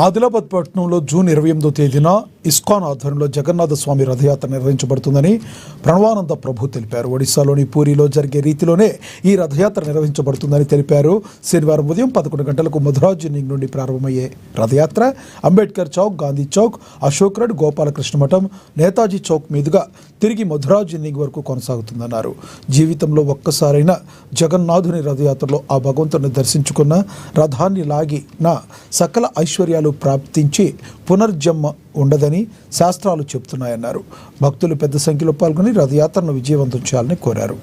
ఆదిలాబాద్ పట్టణంలో జూన్ 28వ తేదీన ఇస్కాన్ ఆధ్వర్యంలో జగన్నాథ స్వామి రథయాత్ర నిర్వహించబడుతుందని ప్రణవానంద ప్రభు తెలిపారు. ఒడిశాలోని పూరిలో జరిగే రీతిలోనే ఈ రథయాత్ర నిర్వహించబడుతుందని తెలిపారు. శనివారం ఉదయం 11 గంటలకు మధురాజిన్నింగ్ నుండి ప్రారంభమయ్యే రథయాత్ర అంబేద్కర్ చౌక్, గాంధీ చౌక్, అశోక్ రోడ్, గోపాలకృష్ణ మఠం, నేతాజీ చౌక్ మీదుగా తిరిగి మధురాజిన్నింగ్ వరకు కొనసాగుతుందన్నారు. జీవితంలో ఒక్కసారైనా జగన్నాథుని రథయాత్రలో ఆ భగవంతుని దర్శించుకున్న, రథాన్ని లాగిన సకల ఐశ్వర్యాలు ప్రాప్తించి పునర్జన్మ ఉండదని శాస్త్రాలు చెబుతున్నాయన్నారు. భక్తులు పెద్ద సంఖ్యలో పాల్గొని రథయాత్రను విజయవంతం చేయాలని కోరారు.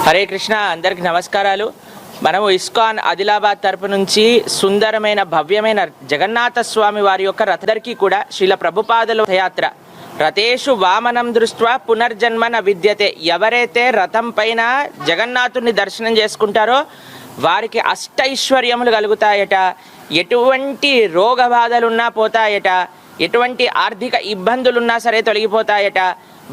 హరే కృష్ణ, అందరికి నమస్కారాలు. మనము ఇస్కాన్ ఆదిలాబాద్ తరపు నుంచి సుందరమైన భవ్యమైన జగన్నాథ స్వామి వారి యొక్క రథదరికి కూడా శ్రీల ప్రభుపాదుల రథయాత్ర రథేషు వామనం దృష్ట్యా పునర్జన్మన విద్యతే. ఎవరైతే రథం పైన జగన్నాథుని దర్శనం చేసుకుంటారో వారికి అష్టైశ్వర్యములు కలుగుతాయట, ఎటువంటి రోగ బాధలున్నా పోతాయట, ఎటువంటి ఆర్థిక ఇబ్బందులున్నా సరే తొలగిపోతాయట,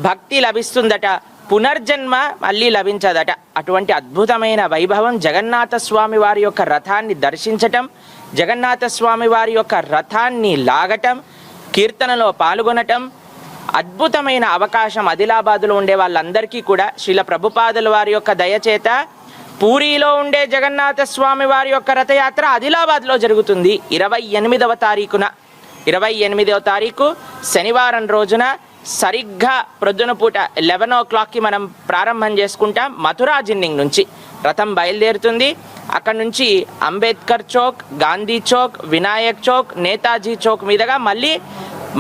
భక్తి లభిస్తుందట, పునర్జన్మ మళ్ళీ లభించదట. అటువంటి అద్భుతమైన వైభవం జగన్నాథ స్వామి వారి యొక్క రథాన్ని దర్శించటం, జగన్నాథ స్వామి వారి యొక్క రథాన్ని లాగటం, కీర్తనలో పాల్గొనటం అద్భుతమైన అవకాశం. ఆదిలాబాదులో ఉండే వాళ్ళందరికీ కూడా శ్రీల ప్రభుపాదుల వారి యొక్క దయచేత పూరిలో ఉండే జగన్నాథ స్వామి వారి యొక్క రథయాత్ర ఆదిలాబాద్లో జరుగుతుంది. 28వ తారీఖున 28వ తారీఖు శనివారం రోజున సరిగ్గా ప్రొద్దున పూట 11 o'clockకి మనం ప్రారంభం చేసుకుంటాం. మథురాజిన్నింగ్ నుంచి రథం బయలుదేరుతుంది. అక్కడ నుంచి అంబేద్కర్ చౌక్, గాంధీ చౌక్, వినాయక్ చౌక్, నేతాజీ చౌక్ మీదుగా మళ్ళీ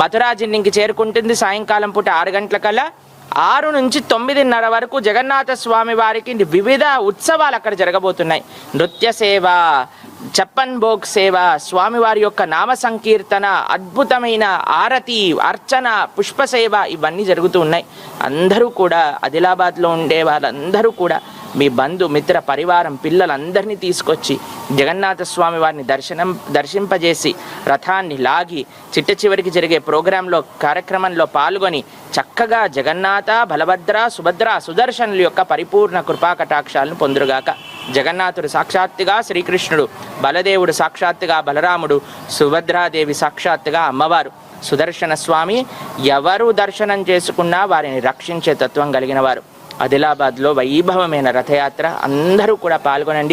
మథురాజిన్నింగ్కి చేరుకుంటుంది. సాయంకాలం పూట 6 గంటలకల్లా 6 నుంచి 9:30 వరకు జగన్నాథ స్వామి వారికి వివిధ ఉత్సవాలు అక్కడ జరగబోతున్నాయి. నృత్య సేవ, చప్పన్ భోగ్ సేవ, స్వామివారి యొక్క నామ సంకీర్తన, అద్భుతమైన ఆరతి, అర్చన, పుష్ప సేవ ఇవన్నీ జరుగుతూ ఉన్నాయి. అందరూ కూడా ఆదిలాబాద్లో ఉండే వాళ్ళందరూ కూడా మీ బంధు మిత్ర పరివారం పిల్లలందరినీ తీసుకొచ్చి జగన్నాథ స్వామి వారిని దర్శింపజేసి రథాన్ని లాగి చిట్ట చివరికి జరిగే ప్రోగ్రాంలో కార్యక్రమంలో పాల్గొని చక్కగా జగన్నాథ, బలభద్ర, సుభద్ర, సుదర్శనుల యొక్క పరిపూర్ణ కృపా కటాక్షాలను పొందురుగాక. జగన్నాథుడు సాక్షాత్తుగా శ్రీకృష్ణుడు, బలదేవుడు సాక్షాత్తుగా బలరాముడు, సుభద్రాదేవి సాక్షాత్తుగా అమ్మవారు. సుదర్శన స్వామి ఎవరు దర్శనం చేసుకున్నా వారిని రక్షించే తత్వం కలిగిన వారు. ఆదిలాబాద్లో వైభవమైన రథయాత్ర, అందరూ కూడా పాల్గొనండి.